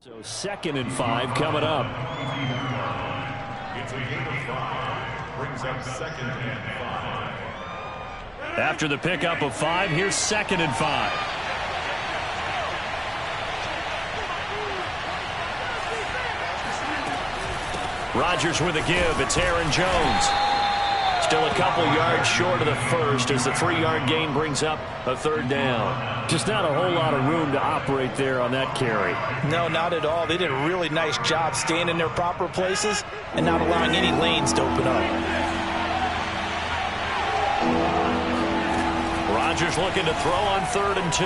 So 2nd and 5 coming up. It's a gain of 5. Brings up 2nd and 5. After the pickup of 5, here's 2nd and 5. Rodgers with a give. It's Aaron Jones. Still a couple yards short of the first as the 3-yard gain brings up a 3rd down. Just not a whole lot of room to operate there on that carry. No, not at all. They did a really nice job staying in their proper places and not allowing any lanes to open up. Rodgers looking to throw on 3rd and 2.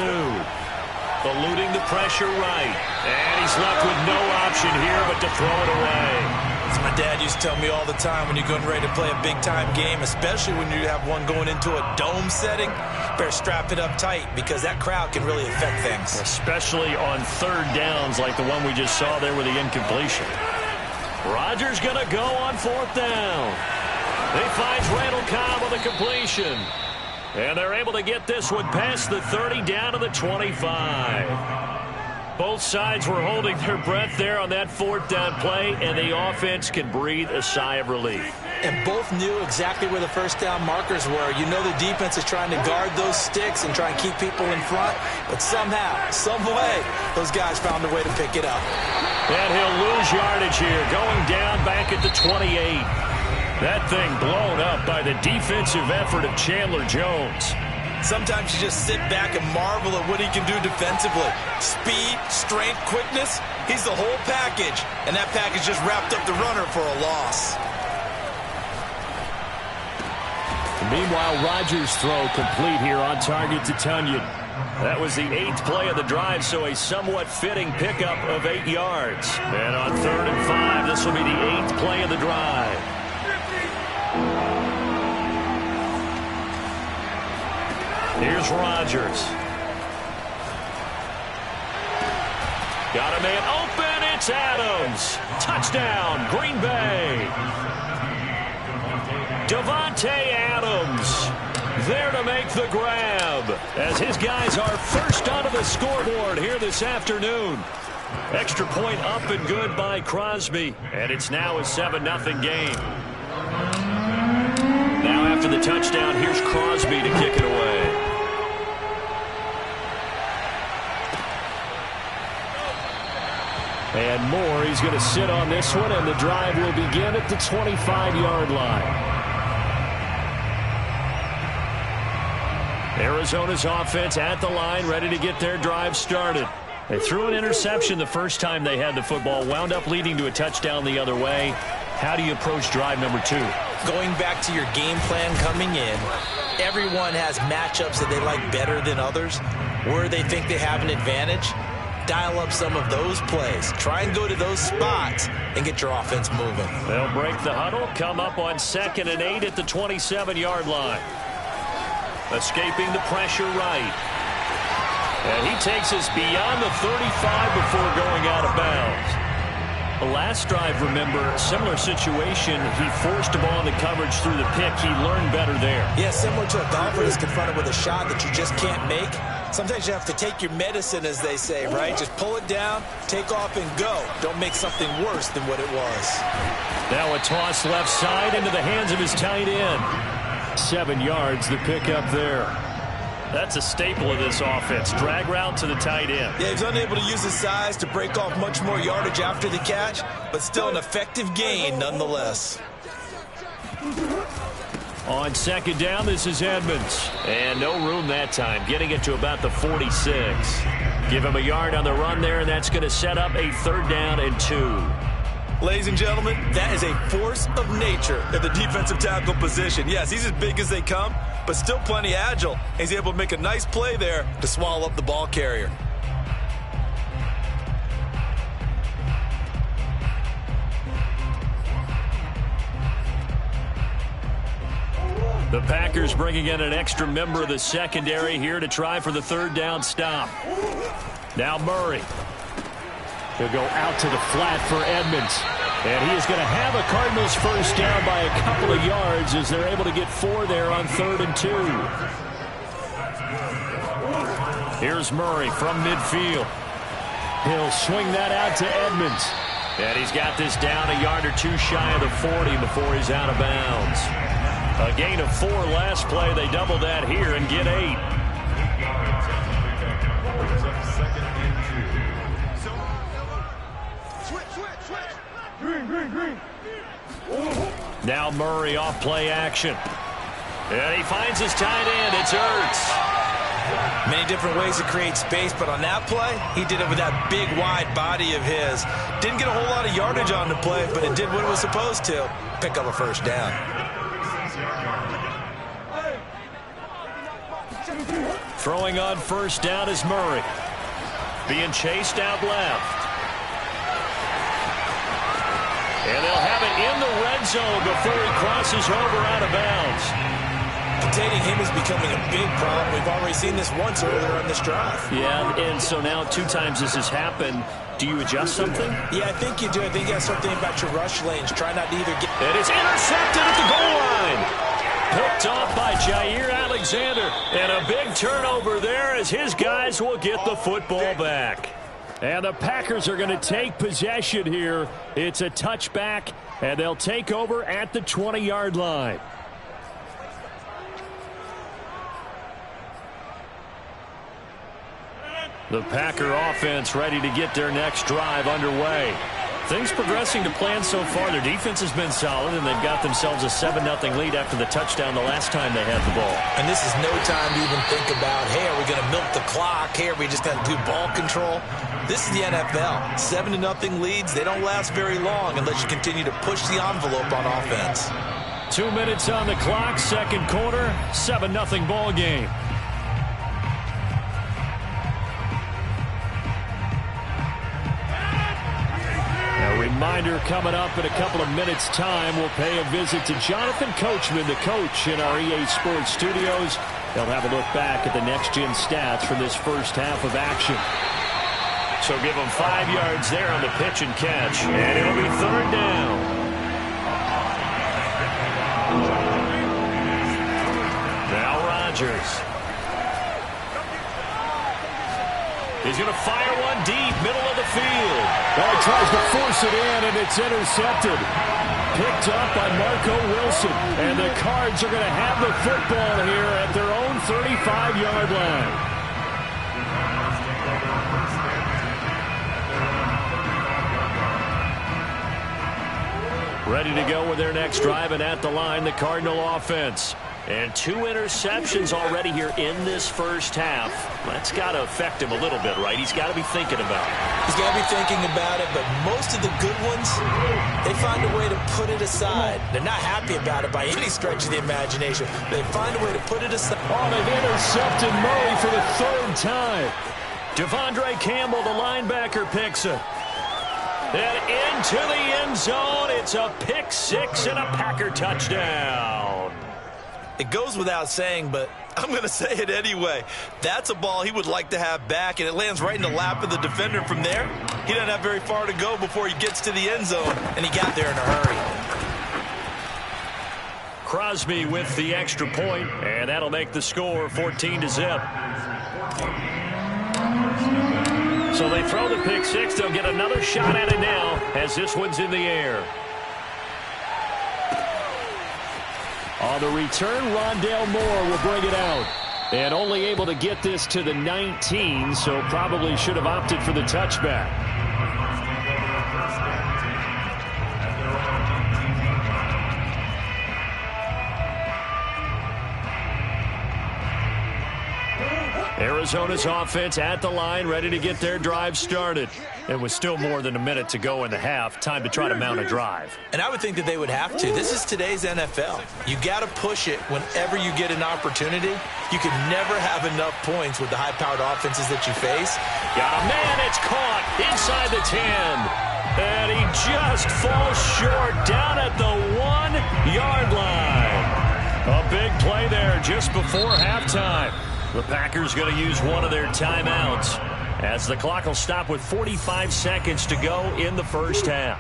Eluding the pressure right. And he's left with no option here but to throw it away. As my dad used to tell me all the time, when you're getting ready to play a big-time game, especially when you have one going into a dome setting, better strap it up tight because that crowd can really affect things. Especially on 3rd downs like the one we just saw there with the incompletion. Rodgers going to go on 4th down. He finds Randall Cobb with a completion. And they're able to get this one past the 30 down to the 25. Both sides were holding their breath there on that 4th down play, and the offense can breathe a sigh of relief. And both knew exactly where the 1st down markers were. You know the defense is trying to guard those sticks and try and keep people in front, but somehow, some way, those guys found a way to pick it up. And he'll lose yardage here, going down back at the 28. That thing blown up by the defensive effort of Chandler Jones. Sometimes you just sit back and marvel at what he can do defensively. Speed, strength, quickness, he's the whole package. And that package just wrapped up the runner for a loss. Meanwhile, Rodgers' throw complete here on target to Tunyon. That was the 8th play of the drive, so a somewhat fitting pickup of 8 yards. And on 3rd and 5, this will be the 8th play of the drive. Here's Rodgers. Got a man open. It's Adams. Touchdown, Green Bay. Davante Adams there to make the grab as his guys are first onto the scoreboard here this afternoon. Extra point up and good by Crosby, and it's now a 7-0 game. Now after the touchdown, here's Crosby to kick it away. And Moore, he's going to sit on this one, and the drive will begin at the 25-yard line. Arizona's offense at the line, ready to get their drive started. They threw an interception the first time they had the football, wound up leading to a touchdown the other way. How do you approach drive number 2? Going back to your game plan coming in, everyone has matchups that they like better than others, where they think they have an advantage. Dial up some of those plays. Try and go to those spots and get your offense moving. They'll break the huddle, come up on 2nd and 8 at the 27-yard line. Escaping the pressure right. And he takes us beyond the 35 before going out of bounds. The last drive, remember, similar situation. He forced a ball in the coverage through the pick. He learned better there. Yeah, similar to a golfer that's confronted with a shot that you just can't make. Sometimes you have to take your medicine, as they say, right? Just pull it down, take off, and go. Don't make something worse than what it was. Now a toss left side into the hands of his tight end. 7 yards, the pickup there. That's a staple of this offense. Drag route to the tight end. Yeah, he's unable to use his size to break off much more yardage after the catch, but still an effective gain nonetheless. On 2nd down, this is Edmonds. And no room that time, getting it to about the 46. Give him a yard on the run there, and that's going to set up a 3rd down and 2. Ladies and gentlemen, that is a force of nature at the defensive tackle position. Yes, he's as big as they come, but still plenty agile. He's able to make a nice play there to swallow up the ball carrier. The Packers bringing in an extra member of the secondary here to try for the 3rd down stop. Now Murray. He'll go out to the flat for Edmonds. And he is going to have a Cardinals 1st down by a couple of yards as they're able to get 4 there on 3rd and 2. Here's Murray from midfield. He'll swing that out to Edmonds. And he's got this down a yard or two shy of the 40 before he's out of bounds. A gain of 4 last play. They double that here and get 8. Now Murray off play action. And he finds his tight end. It's Ertz. Many different ways to create space, but on that play, he did it with that big, wide body of his. Didn't get a whole lot of yardage on the play, but it did what it was supposed to. Pick up a first down. Throwing on first down is Murray. Being chased out left. And they'll have it in the red zone before he crosses over out of bounds. Containing him is becoming a big problem. We've already seen this once earlier on this drive. Yeah, and so now 2 times this has happened. Do you adjust something? Yeah, I think you do. I think you got to start thinking about your rush lanes. Try not to either get... It is intercepted at the goal line. Picked off by Jair Alexander. And a big turnover there as his guys will get the football back. And the Packers are going to take possession here. It's a touchback, and they'll take over at the 20-yard line. The Packer offense ready to get their next drive underway. Things progressing to plan so far. Their defense has been solid, and they've got themselves a 7-0 lead after the touchdown the last time they had the ball. And this is no time to even think about, hey, are we going to milk the clock? Hey, are we just going to do ball control? This is the NFL. 7-0 leads, they don't last very long unless you continue to push the envelope on offense. 2 minutes on the clock, second quarter, 7-0 ball game. Reminder coming up in a couple of minutes' time. We'll pay a visit to Jonathan Coachman, the coach in our EA Sports studios. They'll have a look back at the next-gen stats from this first half of action. So give them 5 yards there on the pitch and catch, and it'll be third down. Now Rodgers. He's going to fire one deep, middle of the field. Well, he tries to force it in, and it's intercepted. Picked up by Marco Wilson. And the Cards are going to have the football here at their own 35-yard line. Ready to go with their next drive, and at the line, the Cardinal offense. And 2 interceptions already here in this first half. That's got to affect him a little bit, right? He's got to be thinking about it. He's got to be thinking about it, but most of the good ones, they find a way to put it aside. They're not happy about it by any stretch of the imagination. They find a way to put it aside. Oh, they've intercepted Murray for the 3rd time. Devondre Campbell, the linebacker, picks it. And into the end zone. It's a pick 6 and a Packer touchdown. It goes without saying, but I'm going to say it anyway. That's a ball he would like to have back, and it lands right in the lap of the defender from there. He doesn't have very far to go before he gets to the end zone, and he got there in a hurry. Crosby with the extra point, and that'll make the score 14-0. So they throw the pick 6. They'll get another shot at it now as this one's in the air. On the return, Rondale Moore will bring it out. And only able to get this to the 19, so probably should have opted for the touchback. Arizona's offense at the line, ready to get their drive started. And with still more than a minute to go in the half, time to try to mount a drive. And I would think that they would have to. This is today's NFL. You got to push it whenever you get an opportunity. You can never have enough points with the high-powered offenses that you face. Got a man, it's caught inside the 10. And he just falls short down at the 1-yard line. A big play there just before halftime. The Packers going to use one of their timeouts as the clock will stop with 45 seconds to go in the first half.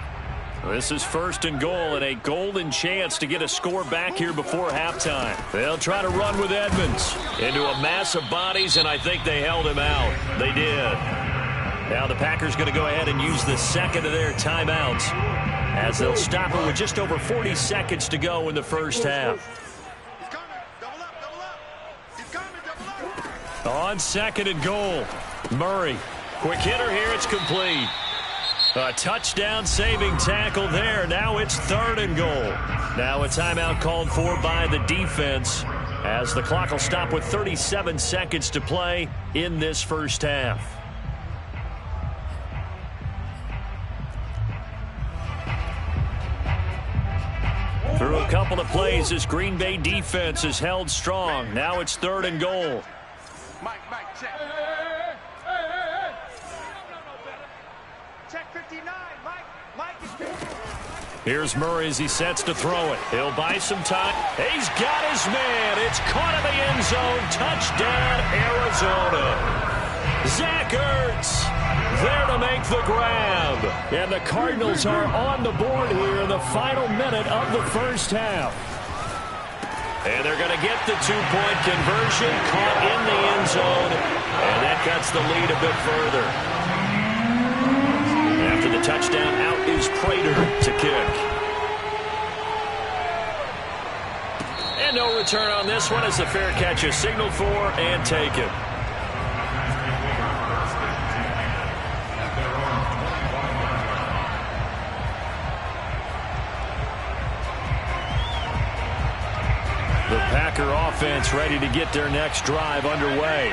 This is 1st and goal and a golden chance to get a score back here before halftime. They'll try to run with Edmonds into a mass of bodies, and I think they held him out. They did. Now the Packers going to go ahead and use the second of their timeouts as they'll stop it with just over 40 seconds to go in the first half. On second and goal, Murray. Quick hitter here, it's complete. A touchdown saving tackle there. Now it's third and goal. Now a timeout called for by the defense as the clock will stop with 37 seconds to play in this first half. Through a couple of plays, this Green Bay defense is held strong. Now it's third and goal. Mike, check. Check 59, Mike is... Here's Murray as he sets to throw it. He'll buy some time. He's got his man. It's caught in the end zone. Touchdown, Arizona. Zach Ertz there to make the grab. And the Cardinals are on the board here in the final minute of the first half. And they're going to get the two-point conversion, caught in the end zone, and that cuts the lead a bit further. After the touchdown, out is Prater to kick. And no return on this one as the fair catch is signaled for and taken. The Packer offense ready to get their next drive underway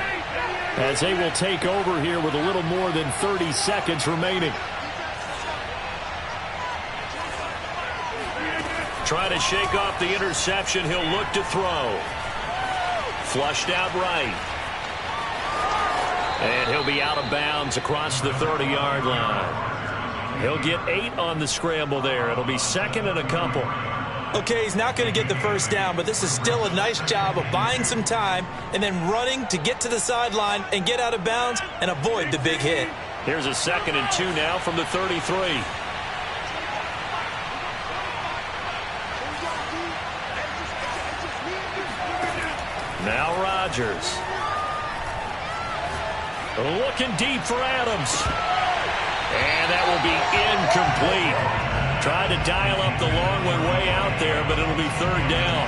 as they will take over here with a little more than 30 seconds remaining. Trying to shake off the interception. He'll look to throw. Flushed out right. And he'll be out of bounds across the 30-yard line. He'll get 8 on the scramble there. It'll be second and a couple. Okay, he's not going to get the first down, but this is still a nice job of buying some time and then running to get to the sideline and get out of bounds and avoid the big hit. Here's a second and 2 now from the 33. Now Rodgers. Looking deep for Adams. And that will be incomplete. Tried to dial up the long one way out there, but it'll be third down.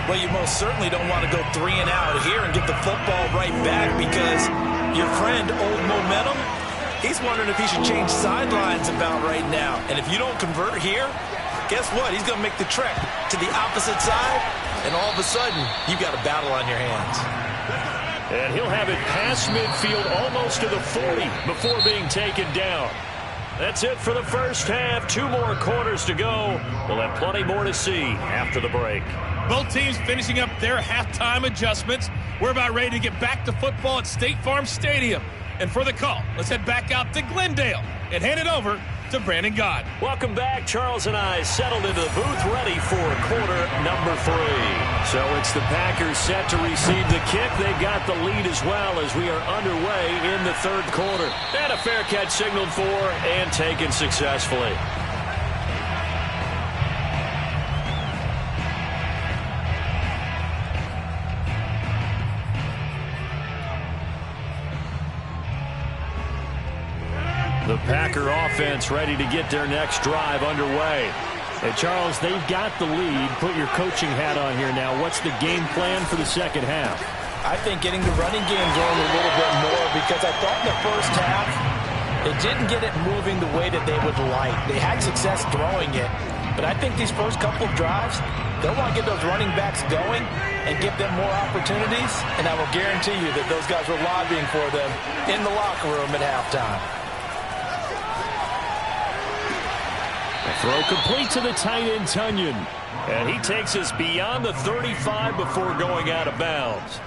Well, you most certainly don't want to go 3 and out here and get the football right back because your friend, Old Momentum, he's wondering if he should change sidelines about right now. And if you don't convert here, guess what? He's going to make the trek to the opposite side, and all of a sudden, you've got a battle on your hands. And he'll have it past midfield almost to the 40 before being taken down. That's it for the first half. 2 more quarters to go. We'll have plenty more to see after the break. Both teams finishing up their halftime adjustments. We're about ready to get back to football at State Farm Stadium. And for the call, let's head back out to Glendale and hand it over to Brandon God. Welcome back. Charles and I settled into the booth ready for quarter number 3. So it's the Packers set to receive the kick. They've got the lead as well as we are underway in the third quarter. And a fair catch signaled for and taken successfully. The Packer offense ready to get their next drive underway. And Charles, they've got the lead. Put your coaching hat on here now. What's the game plan for the second half? I think getting the running game going a little bit more because I thought in the first half they didn't get it moving the way that they would like. They had success throwing it. But I think these first couple of drives, they'll want to get those running backs going and give them more opportunities. And I will guarantee you that those guys were lobbying for them in the locker room at halftime. Throw complete to the tight end, Tunyon. And he takes us beyond the 35 before going out of bounds.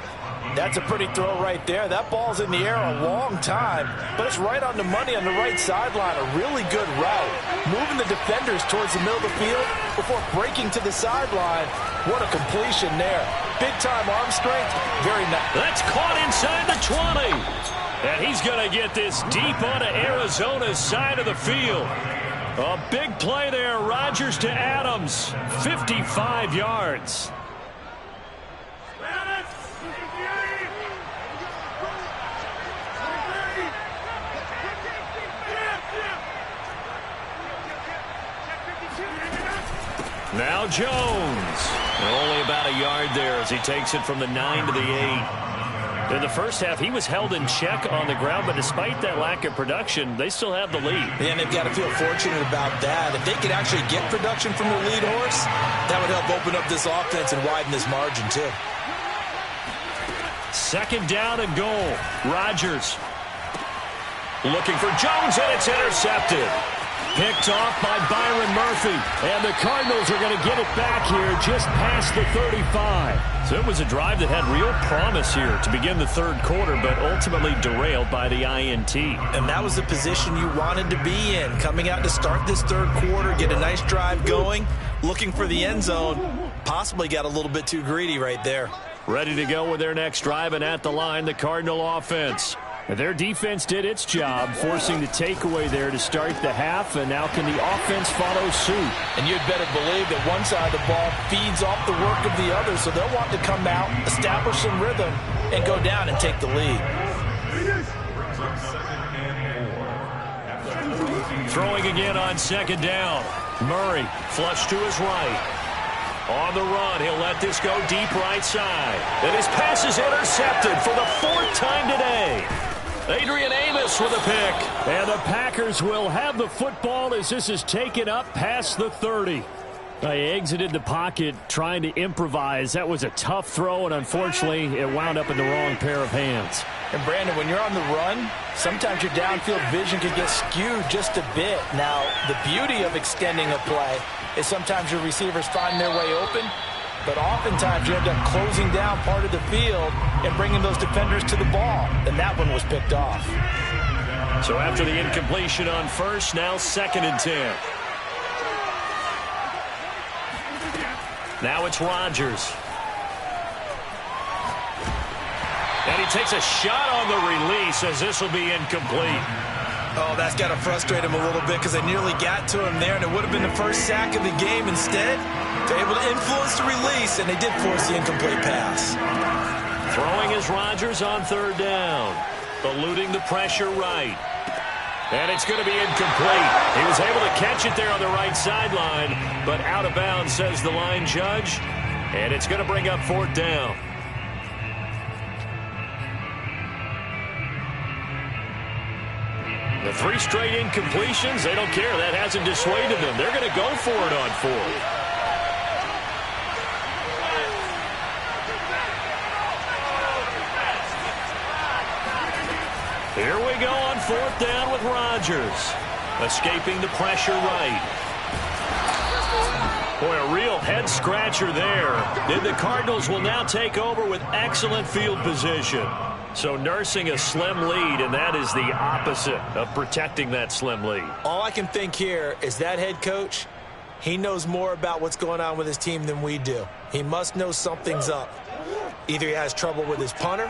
That's a pretty throw right there. That ball's in the air a long time, but it's right on the money on the right sideline. A really good route. Moving the defenders towards the middle of the field before breaking to the sideline. What a completion there. Big-time arm strength. Very nice. That's caught inside the 20. And he's going to get this deep onto Arizona's side of the field. A big play there. Rodgers to Adams. 55 yards. Now Jones. And only about a yard there as he takes it from the 9 to the 8. In the first half, he was held in check on the ground, but despite that lack of production, they still have the lead. And they've got to feel fortunate about that. If they could actually get production from their lead horse, that would help open up this offense and widen this margin, too. Second down and goal. Rodgers looking for Jones, and it's intercepted. Picked off by Byron Murphy. And the Cardinals are going to get it back here just past the 35. So it was a drive that had real promise here to begin the third quarter, but ultimately derailed by the INT. And that was the position you wanted to be in. Coming out to start this third quarter, get a nice drive going, looking for the end zone. Possibly got a little bit too greedy right there. Ready to go with their next drive, and at the line, the Cardinal offense. Their defense did its job, forcing the takeaway there to start the half, and now can the offense follow suit? And you'd better believe that one side of the ball feeds off the work of the other, so they'll want to come out, establish some rhythm, and go down and take the lead. Throwing again on second down. Murray flush to his right. On the run, he'll let this go deep right side. And his pass is intercepted for the fourth time today. Adrian Amos with a pick. And the Packers will have the football as this is taken up past the 30. They exited the pocket trying to improvise. That was a tough throw, and unfortunately, it wound up in the wrong pair of hands. And, Brandon, when you're on the run, sometimes your downfield vision can get skewed just a bit. Now, the beauty of extending a play is sometimes your receivers find their way open, but oftentimes you end up closing down part of the field and bringing those defenders to the ball, and that one was picked off. So after the incompletion on first, now 2nd and 10. Now it's Rodgers. And he takes a shot on the release as this will be incomplete. Oh, that's got to frustrate him a little bit because they nearly got to him there, and it would have been the first sack of the game. Instead, they're able to influence the release, and they did force the incomplete pass. Throwing is Rodgers on third down. Eluding the pressure right. And it's going to be incomplete. He was able to catch it there on the right sideline, but out of bounds, says the line judge. And it's going to bring up 4th down. The 3 straight incompletions, they don't care. That hasn't dissuaded them. They're going to go for it on 4th. Here we go on 4th down with Rodgers. Escaping the pressure right. Boy, a real head-scratcher there. And the Cardinals will now take over with excellent field position. So nursing a slim lead, and that is the opposite of protecting that slim lead. All I can think here is that head coach, he knows more about what's going on with his team than we do. He must know something's up. Either he has trouble with his punter,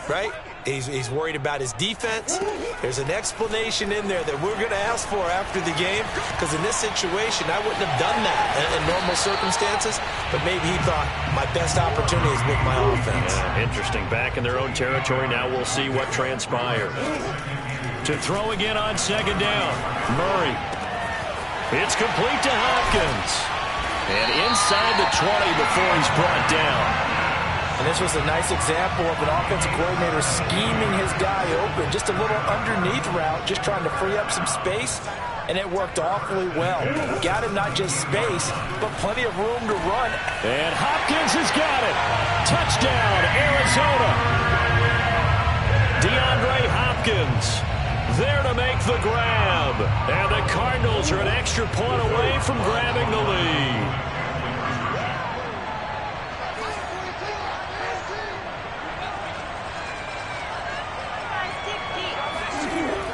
right? He's worried about his defense. There's an explanation in there that we're going to ask for after the game, because in this situation, I wouldn't have done that in normal circumstances, but maybe he thought my best opportunity is with my offense. Interesting. Back in their own territory. Now we'll see what transpires. To throw again on second down. Murray. It's complete to Hopkins. And inside the 20 before he's brought down. And this was a nice example of an offensive coordinator scheming his guy open. Just a little underneath route, just trying to free up some space, and it worked awfully well. Got him not just space, but plenty of room to run. And Hopkins has got it. Touchdown, Arizona. DeAndre Hopkins there to make the grab. And the Cardinals are an extra point away from grabbing the lead.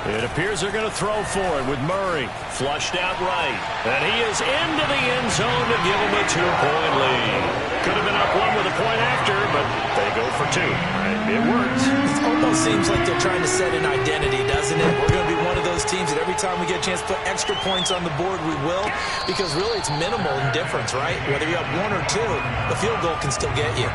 It appears they're going to throw for it with Murray. Flushed out right. And he is into the end zone to give him a 2-point lead. Could have been up 1 with a point after, but they go for 2. It works. It almost seems like they're trying to set an identity, doesn't it? We're going to be one of those teams that every time we get a chance to put extra points on the board, we will. Because really it's minimal in difference, right? Whether you have 1 or 2, the field goal can still get you.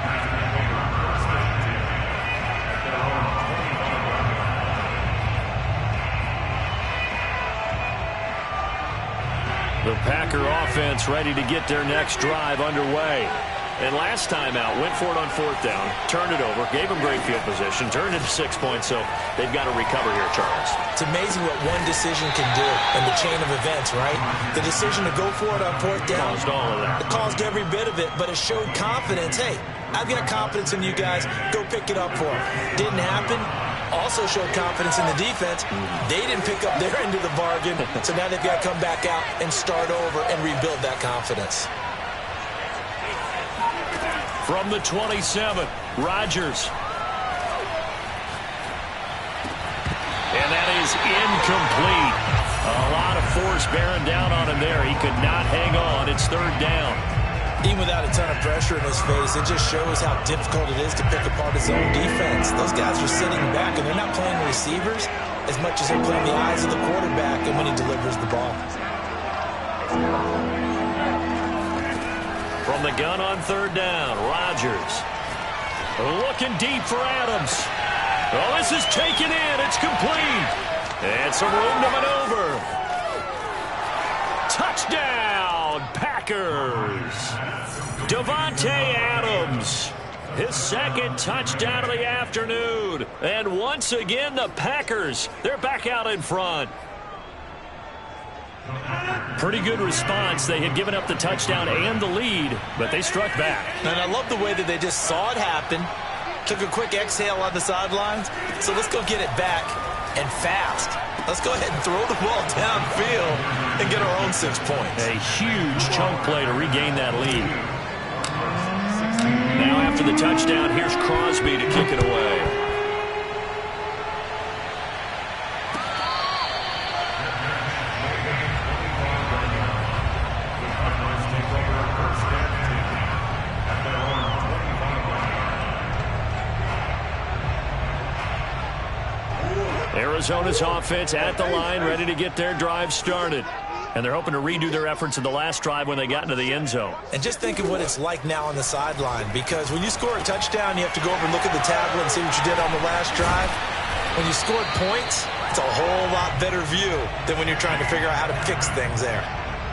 The Packer offense ready to get their next drive underway. And last time out, went for it on 4th down, turned it over, gave them great field position, turned it to 6 points, so they've got to recover here, Charles. It's amazing what one decision can do in the chain of events, right? The decision to go for it on 4th down. Caused all of that. It caused every bit of it, but it showed confidence. Hey, I've got confidence in you guys. Go pick it up for them. Didn't happen. Also showed confidence in the defense. They didn't pick up their end of the bargain, so now they've got to come back out and start over and rebuild that confidence. From the 27, Rodgers. And that is incomplete. A lot of force bearing down on him there. He could not hang on. It's 3rd down. Even without a ton of pressure in his face, it just shows how difficult it is to pick apart his own defense. Those guys are sitting back, and they're not playing receivers as much as they're playing the eyes of the quarterback and when he delivers the ball. From the gun on 3rd down, Rodgers. Looking deep for Adams. Oh, this is taken in. It's complete. And some room to maneuver. Touchdown, Packers. Davante Adams. His 2nd touchdown of the afternoon. And once again, the Packers, they're back out in front. Pretty good response. They had given up the touchdown and the lead, but they struck back. And I love the way that they just saw it happen, took a quick exhale on the sidelines. So let's go get it back, and fast. Let's go ahead and throw the ball downfield and get our own 6 points. A huge chunk play to regain that lead. Now after the touchdown, here's Crosby to kick it away. Arizona's offense at the line, ready to get their drive started. And they're hoping to redo their efforts in the last drive when they got into the end zone. And just think of what it's like now on the sideline, because when you score a touchdown, you have to go over and look at the tablet and see what you did on the last drive. When you scored points, it's a whole lot better view than when you're trying to figure out how to fix things there.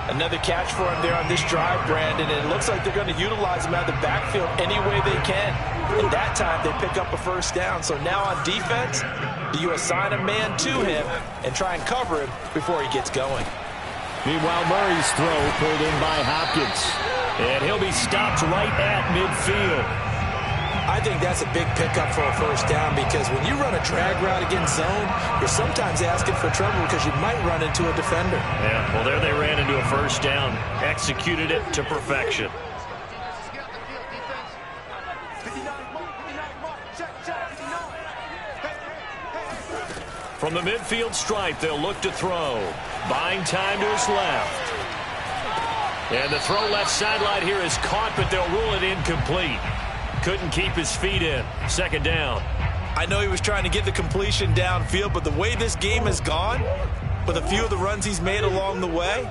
Another catch for him there on this drive, Brandon, and it looks like they're going to utilize him out of the backfield any way they can. And that time, they pick up a 1st down. So now on defense, do you assign a man to him and try and cover him before he gets going? Meanwhile, Murray's throw pulled in by Hopkins. And he'll be stopped right at midfield. I think that's a big pickup for a 1st down, because when you run a drag route against zone, you're sometimes asking for trouble because you might run into a defender. Yeah, well, there they ran into a 1st down. Executed it to perfection. From the midfield stripe, they'll look to throw. Buying time to his left. And the throw left sideline here is caught, but they'll rule it incomplete. Couldn't keep his feet in. 2nd down. I know he was trying to get the completion downfield, but the way this game has gone, with a few of the runs he's made along the way,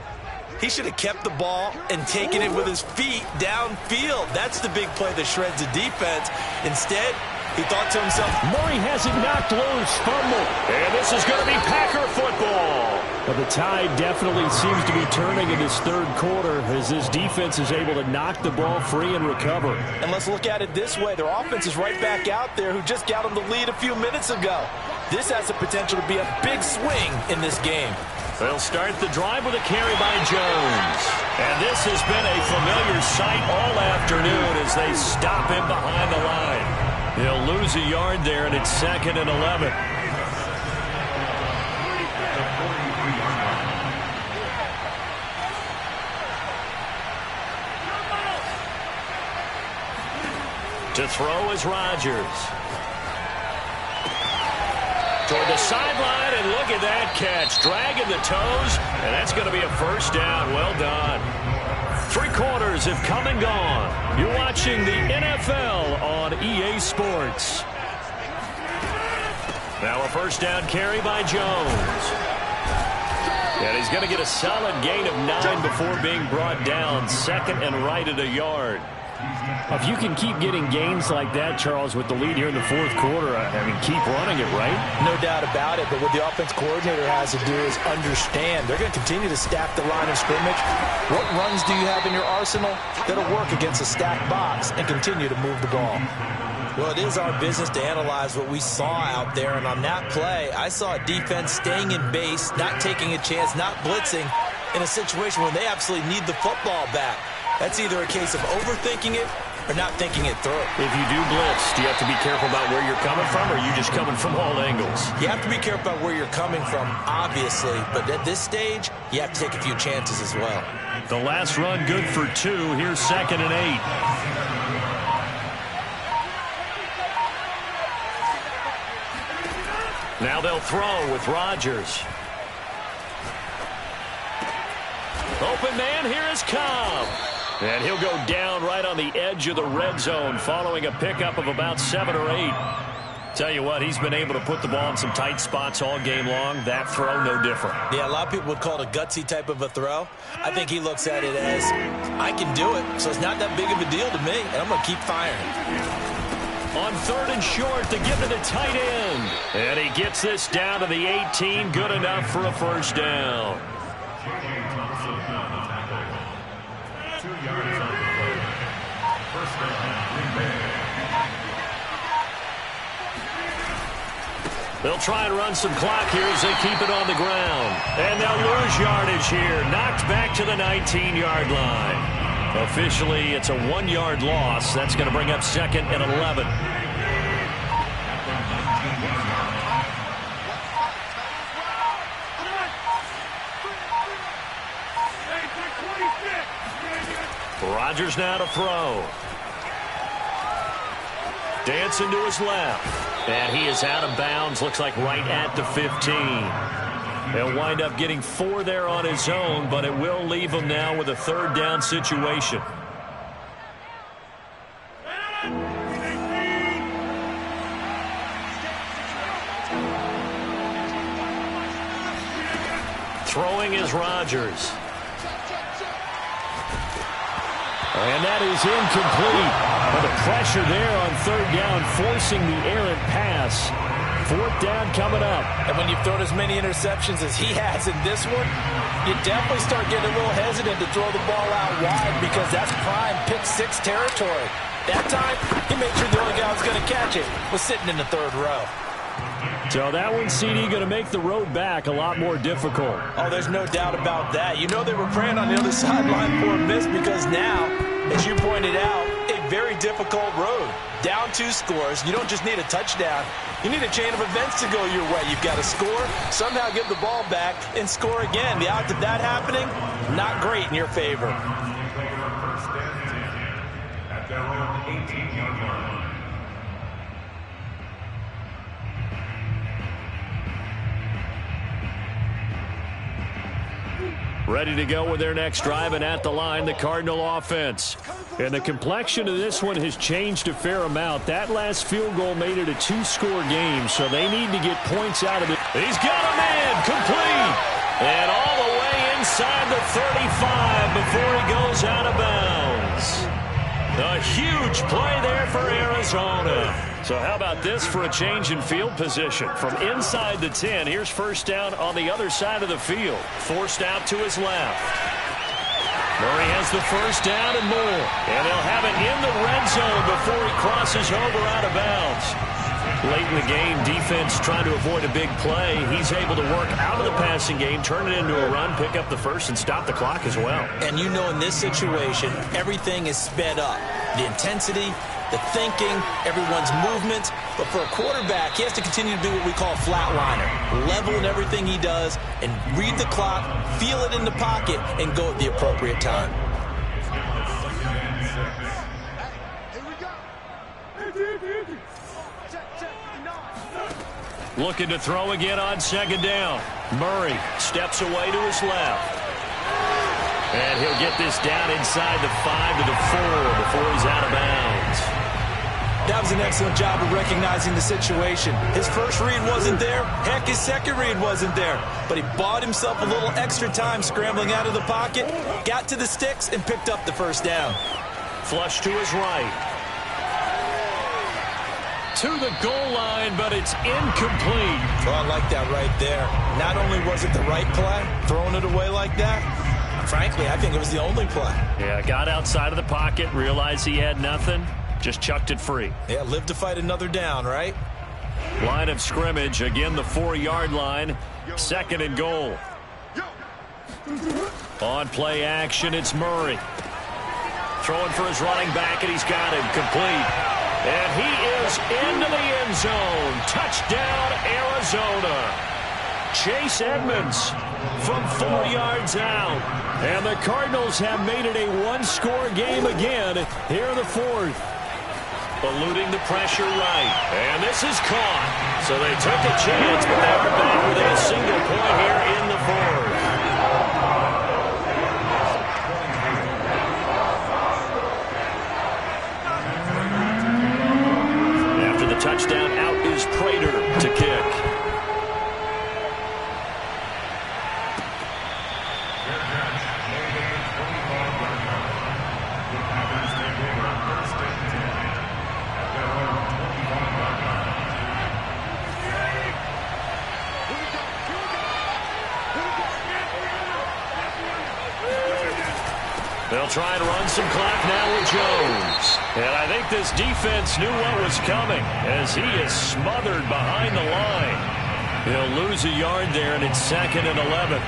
he should have kept the ball and taken it with his feet downfield. That's the big play that shreds the defense. Instead, he thought to himself, Murray has it knocked loose. Fumble. And this is going to be Packer football. But the tide definitely seems to be turning in this 3rd quarter as this defense is able to knock the ball free and recover. And let's look at it this way. Their offense is right back out there, who just got them the lead a few minutes ago. This has the potential to be a big swing in this game. They'll start the drive with a carry by Jones. And this has been a familiar sight all afternoon as they stop him behind the line. He'll lose a yard there, and it's 2nd and 11. To throw is Rodgers. Toward the sideline, and look at that catch. Dragging the toes, and that's going to be a 1st down. Well done. 3 quarters have come and gone. You're watching the NFL on EA Sports. Now a 1st down carry by Jones. And he's going to get a solid gain of 9 before being brought down. 2nd and right at a yard. If you can keep getting gains like that, Charles, with the lead here in the fourth quarter, I mean, keep running it, right? No doubt about it, but what the offense coordinator has to do is understand they're going to continue to stack the line of scrimmage. What runs do you have in your arsenal that'll work against a stacked box and continue to move the ball? Well, it is our business to analyze what we saw out there, and on that play, I saw a defense staying in base, not taking a chance, not blitzing in a situation where they absolutely need the football back. That's either a case of overthinking it or not thinking it through. If you do blitz, do you have to be careful about where you're coming from, or are you just coming from all angles? You have to be careful about where you're coming from, obviously, but at this stage, you have to take a few chances as well. The last run good for 2. Here's 2nd and 8. Now they'll throw with Rodgers. Open man, here is Cobb. And he'll go down right on the edge of the red zone following a pickup of about 7 or 8. Tell you what, he's been able to put the ball in some tight spots all game long. That throw, no different. Yeah, a lot of people would call it a gutsy type of a throw. I think he looks at it as, I can do it, so it's not that big of a deal to me, and I'm going to keep firing. On 3rd and short to give to the tight end. And he gets this down to the 18. Good enough for a first down. 2 yards on the play. First down, Green Bay. They'll try and run some clock here as they keep it on the ground. And they'll lose yardage here. Knocked back to the 19-yard line. Officially, it's a 1-yard loss. That's going to bring up 2nd and 11. Rodgers now to throw. Dancing to his left. And he is out of bounds. Looks like right at the 15. He'll wind up getting 4 there on his own, but it will leave him now with a 3rd down situation. Throwing is Rodgers. And that is incomplete. But the pressure there on 3rd down, forcing the errant pass. 4th down coming up. And when you've thrown as many interceptions as he has in this one, you definitely start getting a little hesitant to throw the ball out wide because that's prime pick 6 territory. That time, he made sure the only guy who was going to catch it was sitting in the 3rd row. So that one, CD, going to make the road back a lot more difficult. Oh, there's no doubt about that. You know they were praying on the other sideline for a miss because now, as you pointed out, a very difficult road. Down 2 scores. You don't just need a touchdown. You need a chain of events to go your way. You've got to score, somehow give the ball back, and score again. The odds of that happening, not great in your favor. First and 10 at their own 18-yard line. Ready to go with their next drive, and at the line, the Cardinal offense. And the complexion of this one has changed a fair amount. That last field goal made it a 2-score game, so they need to get points out of it. He's got a man, complete, and all the way inside the 35 before he goes out of bounds. A huge play there for Arizona. So how about this for a change in field position? From inside the 10, here's first down on the other side of the field. Forced out to his left. Murray has the first down and more. And they'll have it in the red zone before he crosses over out of bounds. Late in the game, defense trying to avoid a big play. He's able to work out of the passing game, turn it into a run, pick up the first, and stop the clock as well. And you know in this situation, everything is sped up. The intensity, the thinking, everyone's movement. But for a quarterback, he has to continue to do what we call a flatliner. Level in everything he does and read the clock, feel it in the pocket, and go at the appropriate time. Looking to throw again on second down. Murray steps away to his left. And he'll get this down inside the 5 to the 4 before he's out of bounds. That was an excellent job of recognizing the situation. His first read wasn't there. Heck, his second read wasn't there. But he bought himself a little extra time scrambling out of the pocket, got to the sticks, and picked up the first down. Flush to his right. To the goal line, but it's incomplete. Well, I like that right there. Not only was it the right play, throwing it away like that, frankly, I think it was the only play. Yeah, got outside of the pocket, realized he had nothing, just chucked it free. Yeah, live to fight another down, right? Line of scrimmage, again the 4-yard line, 2nd and goal. On play action, it's Murray. Throwing for his running back, and he's got him complete. And he is into the end zone. Touchdown, Arizona. Chase Edmonds from 4 yards out. And the Cardinals have made it a one-score game again here in the 4th. Eluding the pressure right. And this is caught. So they took a chance, but they are back within a single point here in the 4th. After the touchdown, out is Prater to kick. They'll try and run some clock now with Jones. And I think this defense knew what was coming as he is smothered behind the line. He'll lose a yard there, and it's 2nd and 11.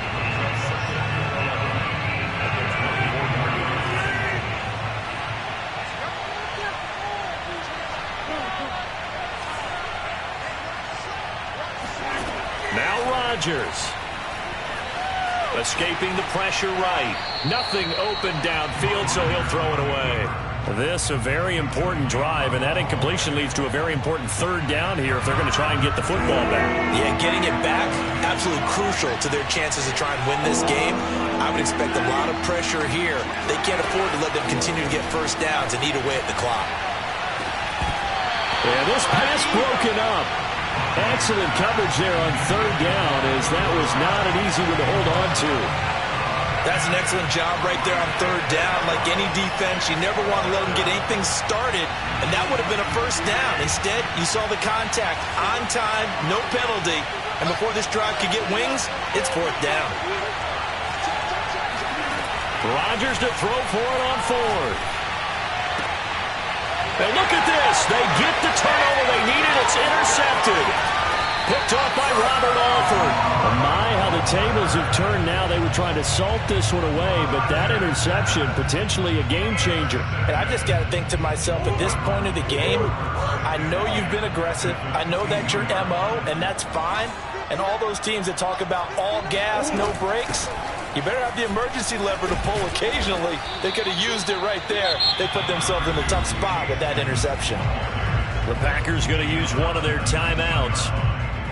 Now Rodgers. Escaping the pressure right. Nothing open downfield, so he'll throw it away. This a very important drive, and that incompletion leads to a very important 3rd down here if they're going to try and get the football back. Yeah, getting it back, absolutely crucial to their chances to try and win this game. I would expect a lot of pressure here. They can't afford to let them continue to get first downs and eat away at the clock. Yeah, this pass broken up. Excellent coverage there on 3rd down, as that was not an easy one to hold on to. That's an excellent job right there on 3rd down. Like any defense, you never want to let them get anything started, and that would have been a first down. Instead, you saw the contact on time, no penalty, and before this drive could get wings, it's 4th down. Rodgers to throw for it on 4th. And look at this. They get the turnover they needed. It's intercepted. Picked off by Robert Alford. My, how the tables have turned now. They were trying to salt this one away, but that interception, potentially a game changer. And I just got to think to myself, at this point of the game, I know you've been aggressive. I know that's your MO, and that's fine. And all those teams that talk about all gas, no brakes, you better have the emergency lever to pull occasionally. They could have used it right there. They put themselves in a tough spot with that interception. The Packers going to use one of their timeouts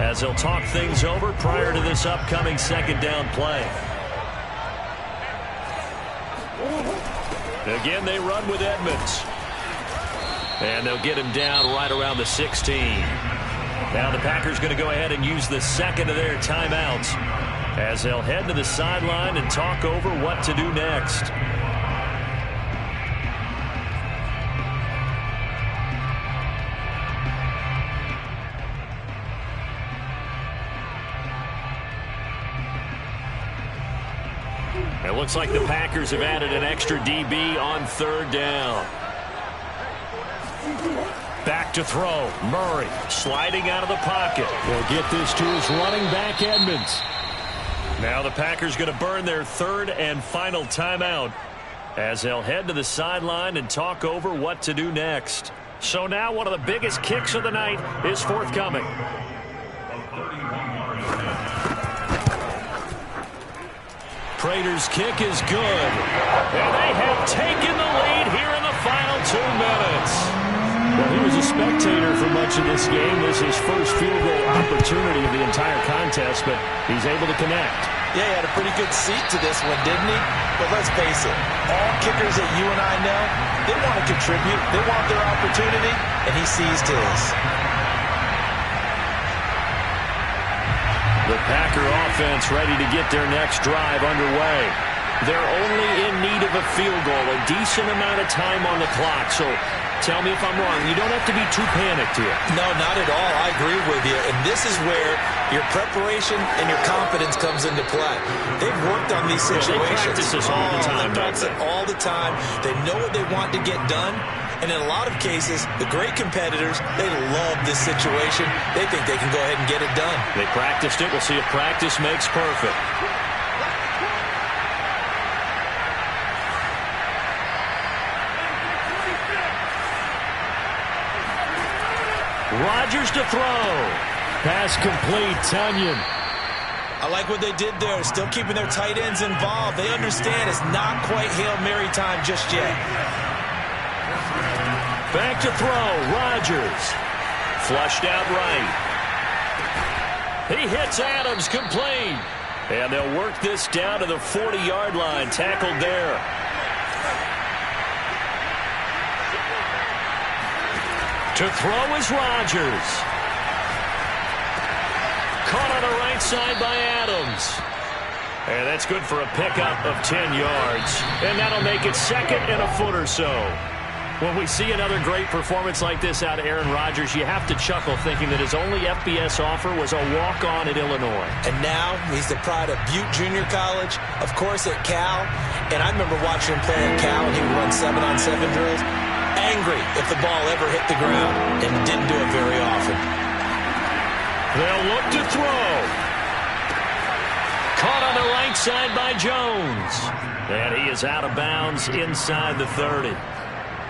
as they'll talk things over prior to this upcoming 2nd down play. Again, they run with Edmonds. And they'll get him down right around the 16. Now the Packers going to go ahead and use the 2nd of their timeouts as they'll head to the sideline and talk over what to do next. It looks like the Packers have added an extra DB on 3rd down. Back to throw. Murray sliding out of the pocket. They'll get this to his running back, Edmonds. Now the Packers going to burn their 3rd and final timeout as they'll head to the sideline and talk over what to do next. So now one of the biggest kicks of the night is forthcoming. Prater's kick is good. And they have taken the lead here in the final 2 minutes. Well, he was a spectator for much of this game. This is his first field goal opportunity of the entire contest, but he's able to connect. Yeah, he had a pretty good seat to this one, didn't he? But let's face it, all kickers that you and I know, they want to contribute. They want their opportunity, and he seized his. The Packer offense ready to get their next drive underway. They're only in need of a field goal, a decent amount of time on the clock. So tell me if I'm wrong. You don't have to be too panicked here. No, not at all. I agree with you. And this is where your preparation and your confidence comes into play. They've worked on these situations. They practice this all the time. They practice it all the time. They know what they want to get done. And in a lot of cases, the great competitors, they love this situation. They think they can go ahead and get it done. They practiced it. We'll see if practice makes perfect. Rodgers to throw. Pass complete. Tonyan. I like what they did there. Still keeping their tight ends involved. They understand it's not quite Hail Mary time just yet. Back to throw. Rodgers. Flushed out right. He hits Adams complete. And they'll work this down to the 40-yard line. Tackled there. To throw is Rodgers. Caught on the right side by Adams. And that's good for a pickup of 10 yards. And that'll make it second and a foot or so. When we see another great performance like this out of Aaron Rodgers, you have to chuckle thinking that his only FBS offer was a walk-on at Illinois. And now he's the pride of Butte Junior College, of course at Cal. And I remember watching him play at Cal, and he would run 7-on-7 drills. Angry if the ball ever hit the ground, and didn't do it very often. They'll look to throw. Caught on the right side by Jones. And he is out of bounds inside the 30.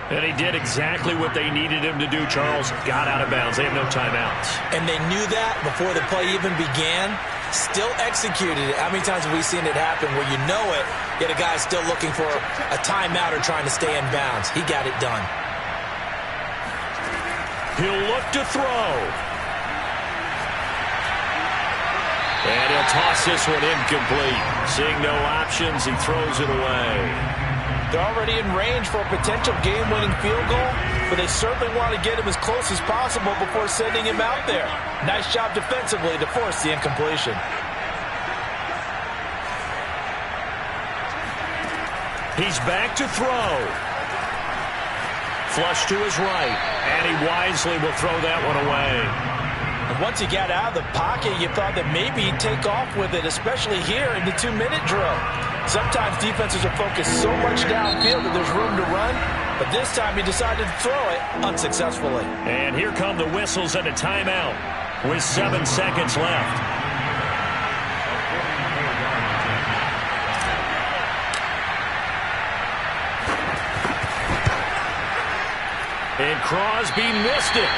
And he did exactly what they needed him to do, Charles. Got out of bounds. They have no timeouts. And they knew that before the play even began. Still executed it. How many times have we seen it happen where you know it, yet a guy's still looking for a timeout or trying to stay in bounds? He got it done. He'll look to throw. And he'll toss this one incomplete. Seeing no options, he throws it away. They're already in range for a potential game-winning field goal, but they certainly want to get him as close as possible before sending him out there. Nice job defensively to force the incompletion. He's back to throw. Flush to his right, and he wisely will throw that one away. And once he got out of the pocket, you thought that maybe he'd take off with it, especially here in the 2-minute drill. Sometimes defenses are focused so much downfield that there's room to run, but this time he decided to throw it unsuccessfully. And here come the whistles and a timeout with 7 seconds left. And Crosby missed it.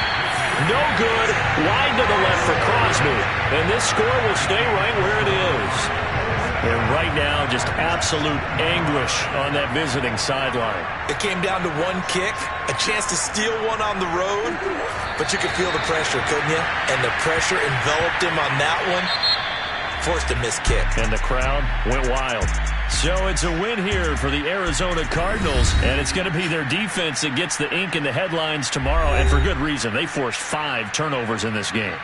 No good. Wide to the left for Crosby. And this score will stay right where it is. And right now, just absolute anguish on that visiting sideline. It came down to one kick, a chance to steal one on the road, but you could feel the pressure, couldn't you? And the pressure enveloped him on that one. Forced a missed kick. And the crowd went wild. So it's a win here for the Arizona Cardinals, and it's going to be their defense that gets the ink in the headlines tomorrow, and for good reason. They forced 5 turnovers in this game.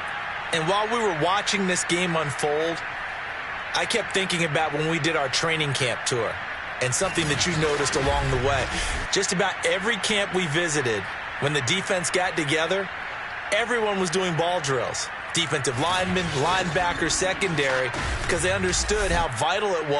And while we were watching this game unfold, I kept thinking about when we did our training camp tour and something that you noticed along the way. Just about every camp we visited, when the defense got together, everyone was doing ball drills. Defensive linemen, linebackers, secondary, because they understood how vital it was